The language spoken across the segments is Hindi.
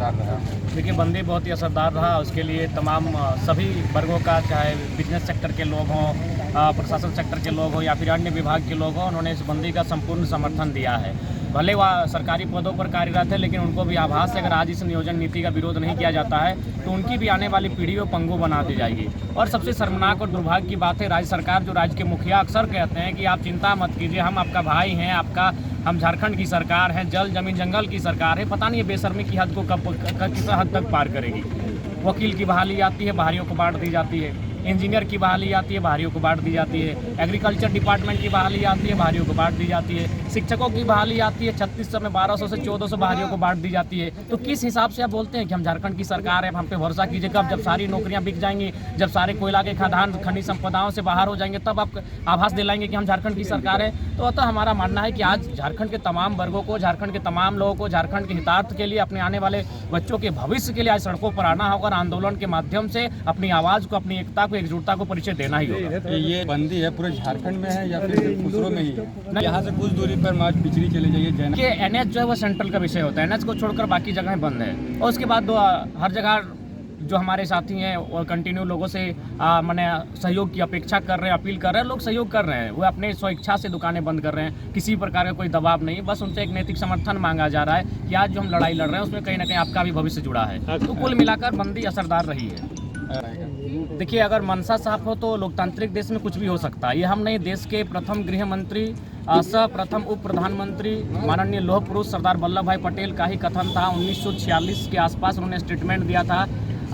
असरदार रहा? देखिए, बंदी बहुत ही असरदार रहा। उसके लिए तमाम सभी वर्गों का, चाहे बिजनेस सेक्टर के लोग हों, प्रशासन सेक्टर के लोग हों या फिर अन्य विभाग के लोग हों, उन्होंने इस बंदी का संपूर्ण समर्थन दिया है। भले वह सरकारी पदों पर कार्यरत है, लेकिन उनको भी आभास है अगर आज इस नियोजन नीति का विरोध नहीं किया जाता है तो उनकी भी आने वाली पीढ़ी को पंगु बना दी जाएगी। और सबसे शर्मनाक और दुर्भाग्य की बात है, राज्य सरकार, जो राज्य के मुखिया अक्सर कहते हैं कि आप चिंता मत कीजिए, हम आपका भाई हैं, हम झारखंड की सरकार है, जल जमीन जंगल की सरकार है। पता नहीं ये बेशर्मी की हद को किस हद तक पार करेगी। वकील की बहाली आती है, बाहरियों को बांट दी जाती है। इंजीनियर की बहाली आती है, बाहरियों को बांट दी जाती है। एग्रीकल्चर डिपार्टमेंट की बहाली आती है, बाहरियों को बांट दी जाती है। शिक्षकों की बहाली आती है, 3600 में 1200 से 1400 बाहरियों को बांट दी जाती है। तो किस हिसाब से आप बोलते हैं कि हम झारखंड की सरकार है, हम पे भरोसा कीजिए। कब जब सारी नौकरियां बिक जाएंगी, जब सारे कोयला के खदान खनिज संपदाओं से बाहर हो जाएंगे, तब आप आभास दिलाएंगे कि हम झारखंड की सरकार है। तो अतः हमारा मानना है कि आज झारखंड के तमाम वर्गों को, झारखंड के तमाम लोगों को झारखंड के हितार्थ के लिए, अपने आने वाले बच्चों के भविष्य के लिए आज सड़कों पर आना होगा और आंदोलन के माध्यम से अपनी आवाज़ को, अपनी एकता को, एकजुटता को परिचय देना ही होगा। ये बंदी है पूरे झारखंड में है या फिर दूसरों में ही है? यहाँ से कुछ दूरी पर मार्च पिछड़ी चले जाइए। कि एनएच जो है वो सेंट्रल का विषय होता है, एनएच को छोड़कर बाकी जगहें बंद है। और उसके बाद हर जगह जो हमारे साथी हैं वो कंटिन्यू लोगों से मैंने सहयोग की अपेक्षा कर रहे हैं, अपील कर रहे हैं। लोग सहयोग कर रहे हैं, वो अपने स्वेच्छा से दुकानें बंद कर रहे हैं, किसी प्रकार का कोई दबाव नहीं। बस उनसे एक नैतिक समर्थन मांगा जा रहा है कि आज जो हम लड़ाई लड़ रहे हैं उसमें कहीं ना कहीं आपका भी भविष्य जुड़ा है। तो कुल मिलाकर बंदी असरदार रही है। देखिए, अगर मनसा साफ हो तो लोकतांत्रिक देश में कुछ भी हो सकता है। ये हम नहीं, देश के प्रथम गृह मंत्री सह प्रथम उप प्रधानमंत्री माननीय लौह पुरुष सरदार वल्लभ भाई पटेल का ही कथन था। 1946 के आसपास उन्होंने स्टेटमेंट दिया था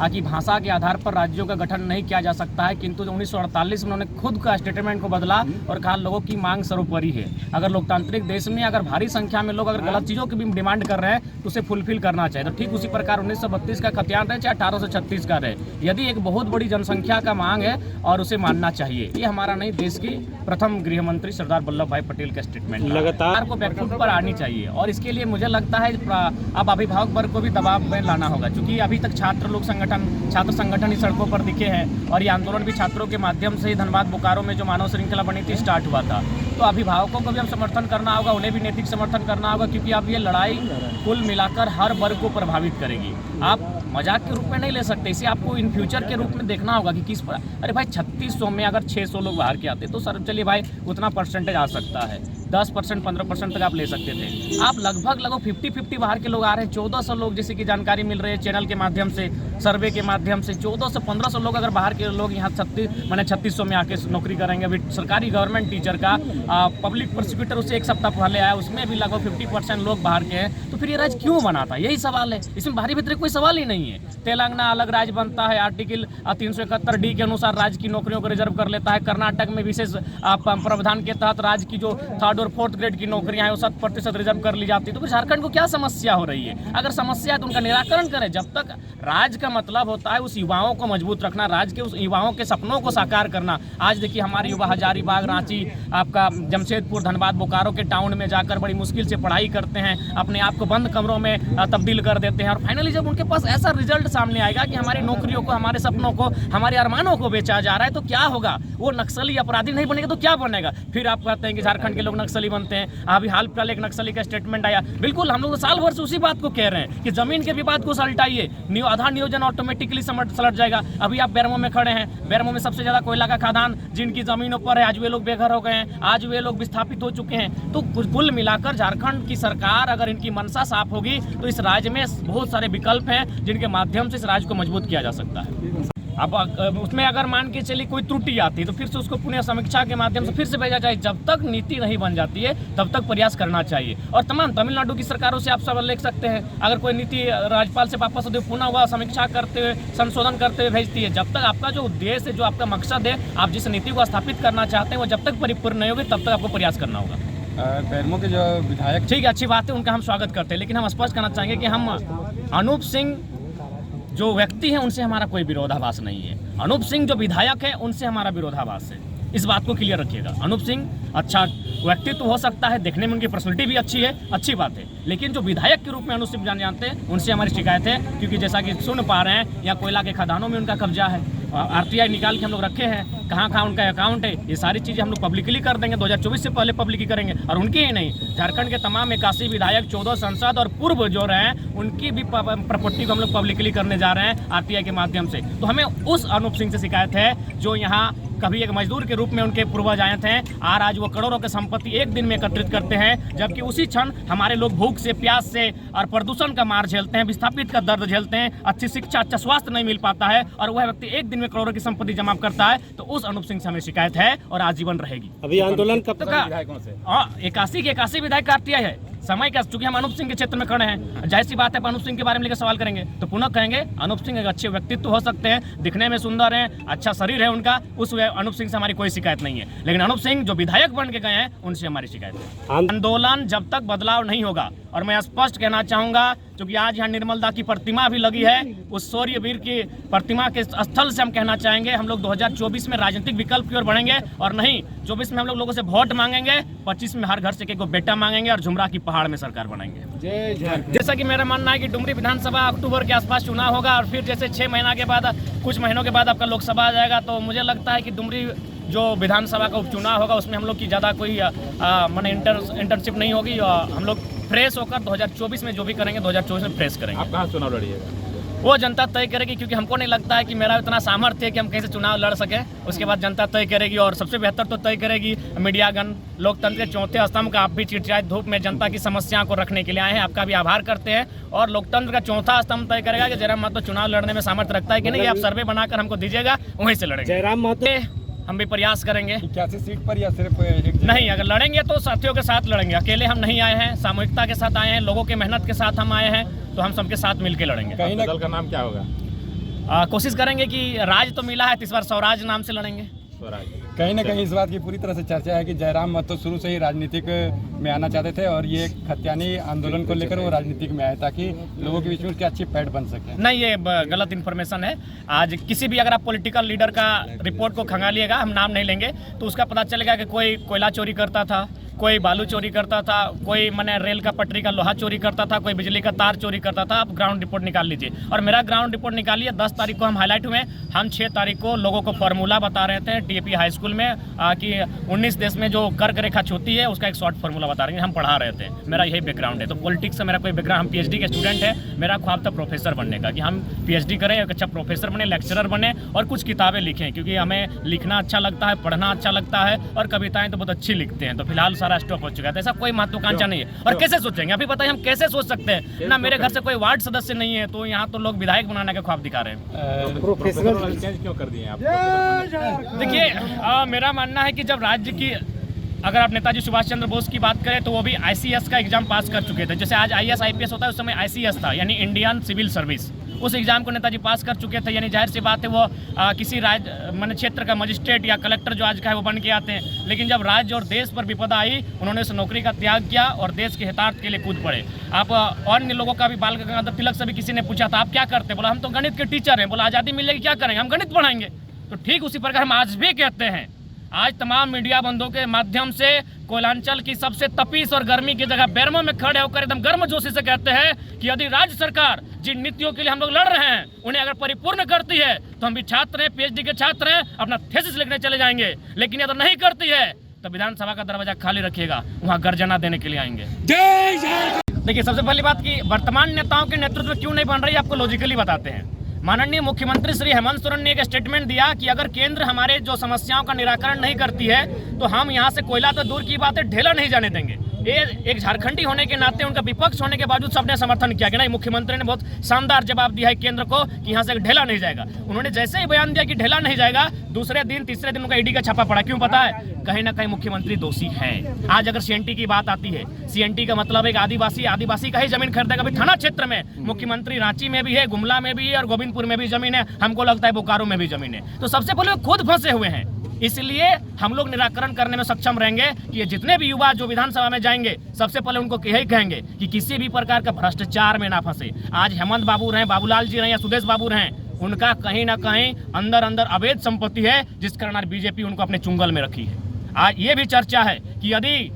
कि भाषा के आधार पर राज्यों का गठन नहीं किया जा सकता है, किंतु 1948 में उन्होंने खुद का स्टेटमेंट को बदला और कहा लोगों की मांग सर्वोपरि है। अगर लोकतांत्रिक देश में अगर भारी संख्या में लोग अगर गलत चीज़ों की भी डिमांड कर रहे हैं तो उसे फुलफिल करना चाहिए। तो ठीक उसी प्रकार 1932 का खतियान रहे चाहे 1836 का रहे, यदि एक बहुत बड़ी जनसंख्या का मांग है और उसे मानना चाहिए। ये हमारा नहीं, देश की प्रथम गृह मंत्री सरदार वल्लभ भाई पटेल का स्टेटमेंट लगातार को बैकफुट पर आनी चाहिए। और इसके लिए मुझे लगता है अब अभिभावक वर्ग को भी दबाव में लाना होगा, क्योंकि अभी तक छात्र संगठन ही सड़कों पर दिखे हैं और ये आंदोलन भी छात्रों के माध्यम से ही धनबाद बोकारो में जो मानव श्रृंखला बनी थी स्टार्ट हुआ था। तो अभिभावकों को भी हम समर्थन करना होगा, उन्हें भी नैतिक समर्थन करना होगा, क्योंकि अब ये लड़ाई कुल मिलाकर हर वर्ग को प्रभावित करेगी। आप मजाक के रूप में नहीं ले सकते, इसे आपको इन फ्यूचर के रूप में देखना होगा कि किस पर। अरे भाई, 3600 में अगर 600 लोग बाहर के आते तो सर चलिए भाई उतना परसेंटेज आ सकता है, 10% 15% तक आप ले सकते थे। आप लगभग 50-50 बाहर के लोग आ रहे हैं। 1400 लोग, जैसे कि जानकारी मिल रही है चैनल के माध्यम से, सर्वे के माध्यम से 1400 से 1500 लोग अगर बाहर के लोग यहाँ 3600 में आके नौकरी करेंगे। अभी सरकारी गवर्नमेंट टीचर का पब्लिक प्रोसिक्यूटर उससे एक सप्ताह पहले आया, उसमें भी लगभग 50% लोग बाहर के हैं। तो फिर ये राज्य क्यों बना था, यही सवाल है। इसमें बाहरी भीतर कोई सवाल ही नहीं है। तेलंगाना अलग राज्य बनता है, आर्टिकल 371D के अनुसार राज्य की नौकरियों को रिजर्व कर लेता है। कर्नाटक में विशेष प्रावधान के तहत राज्य की जो 3rd और 4th ग्रेड की नौकरियां हैं वो 7% रिजर्व कर ली जाती है। तो फिर झारखंड को क्या समस्या हो रही है? अगर समस्या है तो उनका निराकरण करें। जब तक राज्य का मतलब होता है उस युवाओं को मजबूत रखना, राज्य के उस युवाओं के सपनों को साकार करना। आज देखिए हमारे युवा हजारीबाग, रांची, आपका जमशेदपुर, धनबाद, बोकारो के टाउन में जाकर बड़ी मुश्किल से पढ़ाई करते हैं, अपने आप को बंद कमरों में तब्दील कर देते हैं और फाइनली जब उनके पास ऐसा रिजल्ट सामने आएगा कि हमारी नौकरियों को, हमारे सपनों को, हमारे अरमानों को बेचा जा रहा है, तो क्या होगा? वो नक्सली अपराधी नहीं बनेगा तो क्या बनेगा? फिर आप कहते हैं कि झारखंड के लोग नक्सली बनते हैं। अभी हाल फिलहाल एक नक्सली का स्टेटमेंट आया। बिल्कुल, हम लोग साल भर से उसी बात को कह रहे हैं कि जमीन के विवाद को सलटाइए, आधार नियोजन ऑटोमेटिकली सलट जाएगा। अभी आप बैरमो में खड़े हैं, बैरमो में सबसे ज्यादा कोयला का खदान जिनकी जमीनों पर है, आज वे लोग बेघर हो गए हैं, आज वे लोग विस्थापित हो चुके हैं। तो कुल मिलाकर झारखंड की सरकार, अगर इनकी मनसा साफ होगी तो इस राज्य में बहुत सारे विकल्प हैं जिनके माध्यम से इस राज्य को मजबूत किया जा सकता है। अब उसमें अगर मान के चलिए कोई त्रुटि आती है तो फिर से उसको पुनः समीक्षा के माध्यम से फिर से भेजा जाए। जब तक नीति नहीं बन जाती है तब तक प्रयास करना चाहिए। और तमाम तमिलनाडु की सरकारों से आप सब लिख सकते हैं, अगर कोई नीति राज्यपाल से वापस होती है, पुनः वह समीक्षा करते हुए, संशोधन करते हुए भेजती है। जब तक आपका जो उद्देश्य है, जो आपका मकसद है, आप जिस नीति को स्थापित करना चाहते हैं वो जब तक परिपूर्ण नहीं होगी तब तक आपको प्रयास करना होगा। बैरमो के जो विधायक, ठीक है, अच्छी बात है, उनका हम स्वागत करते हैं, लेकिन हम स्पष्ट करना चाहेंगे कि हम अनूप सिंह जो व्यक्ति हैं उनसे हमारा कोई विरोधाभास नहीं है। अनूप सिंह जो विधायक है उनसे हमारा विरोधाभास है। इस बात को क्लियर रखिएगा। अनूप सिंह अच्छा व्यक्तित्व हो सकता है, देखने में उनकी पर्सनैलिटी भी अच्छी है, अच्छी बात है, लेकिन जो विधायक के रूप में अनूप सिंह जानते हैं उनसे हमारी शिकायत है, क्योंकि जैसा कि सुन पा रहे हैं यहाँ कोयला के खदानों में उनका कब्जा है, RTI निकाल के हम लोग रखे हैं, कहाँ कहाँ उनका अकाउंट है, ये सारी चीज़ें हम लोग पब्लिकली कर देंगे। 2024 से पहले पब्लिक करेंगे। और उनकी ही नहीं, झारखंड के तमाम 81 विधायक, 14 सांसद और पूर्व जो रहे हैं उनकी भी प्रॉपर्टी को हम लोग पब्लिकली करने जा रहे हैं RTI के माध्यम से। तो हमें उस अनूप सिंह से शिकायत है जो यहाँ कभी एक मजदूर के रूप में उनके पूर्वज आए थे, और आज वो करोड़ों की संपत्ति एक दिन में एकत्रित करते हैं, जबकि उसी क्षण हमारे लोग भूख से, प्यास से और प्रदूषण का मार झेलते हैं, विस्थापित का दर्द झेलते हैं, अच्छी शिक्षा, अच्छा स्वास्थ्य नहीं मिल पाता है, और वह व्यक्ति एक दिन में करोड़ों की संपत्ति जमा करता है। तो उस अनूप सिंह से हमें शिकायत है और आजीवन रहेगी। अभी आंदोलन कब तक? 81 के 81 विधायक RTI है। समय का, चूंकि हम अनूप सिंह के क्षेत्र में खड़े हैं, जाहिर सी बात है अनूप सिंह के बारे में लेकर सवाल करेंगे तो पुनः कहेंगे अनूप सिंह एक अच्छे व्यक्तित्व हो सकते हैं, दिखने में सुंदर हैं, अच्छा शरीर है उनका, उस अनूप सिंह से हमारी कोई शिकायत नहीं है। लेकिन अनूप सिंह जो विधायक बन के गए हैं उनसे हमारी शिकायत है। आंदोलन जब तक बदलाव नहीं होगा, और मैं स्पष्ट कहना चाहूंगा, क्योंकि आज यहाँ निर्मल दा की प्रतिमा भी लगी है, उस शौर्यवीर की प्रतिमा के स्थल से हम कहना चाहेंगे हम लोग 2024 में राजनीतिक विकल्प की ओर बढ़ेंगे, और नहीं 24 में हम लोग लोगों से वोट मांगेंगे, 25 में हर घर से एक बेटा मांगेंगे और झुमरा की पहाड़ में सरकार बनाएंगे। जैसा कि मेरा मानना है कि डुमरी विधानसभा अक्टूबर के आसपास चुनाव होगा, और फिर जैसे 6 महीना के बाद, कुछ महीनों के बाद आपका लोकसभा आ जाएगा, तो मुझे लगता है कि डुमरी जो विधानसभा का उपचुनाव होगा उसमें हम लोग की ज़्यादा कोई माने इंटर्नशिप नहीं होगी, और हम लोग फ्रेश होकर 2024 में जो भी करेंगे 2024 में फ्रेश करेंगे। आप कहाँ चुनाव लड़िएगा? वो जनता तय करेगी, क्योंकि हमको नहीं लगता है कि मेरा इतना सामर्थ्य है कि हम कहीं से चुनाव लड़ सकें। उसके बाद जनता तय करेगी, और सबसे बेहतर तो तय करेगी मीडियागण। लोकतंत्र के चौथे स्तंभ का आप भी चिड़चिड़ाई धूप में जनता की समस्याओं को रखने के लिए आए हैं, आपका भी आभार करते हैं। और लोकतंत्र का चौथा स्तंभ तय करेगा कि जयराम महतो चुनाव लड़ने में सामर्थ्य रखता है कि नहीं। आप सर्वे बनाकर हमको दीजिएगा, वहीं से लड़ेंगे। जयराम महतो हम भी प्रयास करेंगे। 81 सीट पर या सिर्फ एक? नहीं, अगर लड़ेंगे तो साथियों के साथ लड़ेंगे, अकेले हम नहीं आए हैं, सामूहिकता के साथ आए हैं, लोगों के मेहनत के साथ हम आए हैं, तो हम सबके साथ मिलकर लड़ेंगे। कहीं ना दल का नाम क्या होगा? कोशिश करेंगे कि राज तो मिला है, इस बार स्वराज नाम से लड़ेंगे। कहीं ना कहीं इस बात की पूरी तरह से चर्चा है कि जयराम महतो शुरू से ही राजनीतिक में आना चाहते थे, और ये खतियानी आंदोलन को लेकर वो राजनीतिक में आए ताकि लोगों के बीच में उसकी अच्छी पैठ बन सके। नहीं, ये गलत इन्फॉर्मेशन है। आज किसी भी अगर आप पॉलिटिकल लीडर का रिपोर्ट को खंगालिएगा, हम नाम नहीं लेंगे, तो उसका पता चलेगा कि कोई कोयला चोरी करता था, कोई बालू चोरी करता था, कोई मैंने रेल का पटरी का लोहा चोरी करता था, कोई बिजली का तार चोरी करता था। आप ग्राउंड रिपोर्ट निकाल लीजिए, और मेरा ग्राउंड रिपोर्ट निकालिए। 10 तारीख को हम हाईलाइट हुए, हम 6 तारीख को लोगों को फार्मूला बता रहे थे DAP हाई स्कूल में कि 19 देश में जो कर्क रेखा छूती है उसका एक शॉर्ट फार्मूला बता रहे हैं, हम पढ़ा रहे थे। मेरा यही बैकग्राउंड है, तो पॉलिटिक्स से मेरा कोई बैकग्राउंड, हम PhD के स्टूडेंट है। मेरा ख्वाब था प्रोफेसर बनने का, कि हम PhD करें, एक अच्छा प्रोफेसर बने, लेक्चरर बने, और कुछ किताबें लिखें, क्योंकि हमें लिखना अच्छा लगता है, पढ़ना अच्छा लगता है, और कविताएं तो बहुत अच्छी लिखते हैं। तो फिलहाल सारा स्टॉप हो चुका है, ऐसा कोई महत्वाकांक्षा नहीं है। और कैसे सोचेंगे, अभी बताइए हम कैसे सोच सकते हैं ना। मेरे घर से कोई वार्ड सदस्य नहीं है, तो यहाँ तो लोग विधायक बनाने का ख्वाब दिखा रहे हैं। प्रोफेशनल चेंज क्यों कर दिए आप? देखिए, मेरा मानना है कि जब राज्य की, अगर आप नेताजी सुभाष चंद्र बोस की बात करें तो वो भी ICS का एग्जाम पास कर चुके थे। जैसे आज IAS IPS होता है, उस समय ICS था, यानी इंडियन सिविल सर्विस। उस एग्जाम को नेताजी पास कर चुके थे, यानी जाहिर सी बात है वो किसी राज्य मान क्षेत्र का मजिस्ट्रेट या कलेक्टर जो आज का है वो बन के आते हैं। लेकिन जब राज्य और देश पर विपदा आई, उन्होंने उस नौकरी का त्याग किया और देश के हितार्थ के लिए कूद पड़े। आप अन्य लोगों का भी, बाल गंगाधर तिलक से भी किसी ने पूछा था आप क्या करते, बोला हम तो गणित के टीचर हैं। बोला आज़ादी मिलेगी क्या करेंगे, हम गणित पढ़ाएंगे। तो ठीक उसी प्रकार हम आज भी कहते हैं, आज तमाम मीडिया बंधुओं के माध्यम से कोयलांचल की सबसे तपीस और गर्मी की जगह बेरमो में खड़े होकर एकदम गर्मजोशी से कहते हैं कि यदि राज्य सरकार जिन नीतियों के लिए हम लोग लड़ रहे हैं उन्हें अगर परिपूर्ण करती है तो हम भी छात्र हैं, PhD के छात्र हैं, अपना थीसिस लिखने चले जाएंगे। लेकिन यदि नहीं करती है तो विधानसभा का दरवाजा खाली रखिएगा, वहाँ गर्जना देने के लिए आएंगे। देखिए, सबसे पहली बात कि वर्तमान नेताओं के नेतृत्व क्यों नहीं बन रही, आपको लॉजिकली बताते हैं। माननीय मुख्यमंत्री श्री हेमंत सोरेन ने एक स्टेटमेंट दिया कि अगर केंद्र हमारे जो समस्याओं का निराकरण नहीं करती है तो हम यहाँ से कोयला तो दूर की बात है, ढेला नहीं जाने देंगे। ये एक झारखंडी होने के नाते, उनका विपक्ष होने के बावजूद सबने समर्थन किया कि नहीं, मुख्यमंत्री ने बहुत शानदार जवाब दिया है केंद्र को कि यहाँ से ढेला नहीं जाएगा। उन्होंने जैसे ही बयान दिया कि ढेला नहीं जाएगा, दूसरे दिन तीसरे दिन उनका ED का छापा पड़ा। क्यों पता है? कहीं ना कहीं मुख्यमंत्री दोषी हैं। आज अगर CNT की बात आती है, CNT का मतलब एक आदिवासी का ही जमीन खरीदेगा। अभी थाना क्षेत्र में मुख्यमंत्री रांची में भी है, गुमला में भी है और गोविंदपुर में भी जमीन है, हमको लगता है बोकारो में भी जमीन है। तो सबसे पहले वो खुद फंसे हुए हैं, इसलिए हम लोग निराकरण करने में सक्षम रहेंगे कि ये जितने भी युवा जो विधानसभा में जाएंगे सबसे पहले उनको यही कहेंगे कि किसी भी प्रकार का भ्रष्टाचार में ना फंसे। आज हेमंत बाबू रहे, बाबूलाल जी रहे या सुदेश बाबू रहे, उनका कहीं ना कहीं अंदर अवैध संपत्ति है, जिस कारण आज BJP उनको अपने चुंगल में रखी है। आज ये भी चर्चा है कि यदि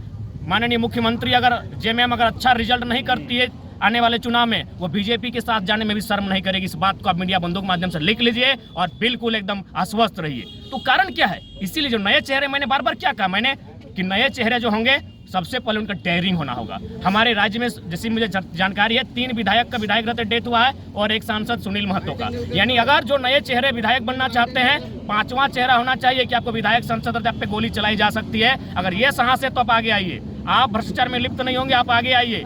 माननीय मुख्यमंत्री अगर JMM अगर अच्छा रिजल्ट नहीं करती है, आने वाले चुनाव में वो बीजेपी के साथ जाने में भी शर्म नहीं करेगी। इस बात को आप मीडिया बंधुओं के माध्यम से लिख लीजिए और बिल्कुल एकदम आश्वस्त रहिए। तो कारण क्या है? इसीलिए जो नए चेहरे, मैंने बार बार क्या कहा मैंने कि नए चेहरे जो होंगे सबसे पहले उनका डेयरिंग होना होगा। हमारे राज्य में जैसी मुझे जानकारी है 3 विधायक का विधायक रहते डेथ हुआ है और 1 सांसद सुनील महतो का। यानी अगर जो नए चेहरे विधायक बनना चाहते हैं, 5वां चेहरा होना चाहिए कि आपको विधायक सांसद रहते आप पे गोली चलाई जा सकती है। अगर ये साहस है तो आप आगे आइए, आप भ्रष्टाचार में लिप्त नहीं होंगे, आप आगे आइए,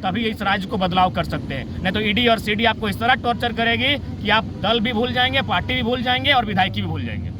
तभी इस राज्य को बदलाव कर सकते हैं। नहीं तो ईडी और सीडी आपको इस तरह टॉर्चर करेगी कि आप दल भी भूल जाएंगे, पार्टी भी भूल जाएंगे और विधायकी भी भूल जाएंगे।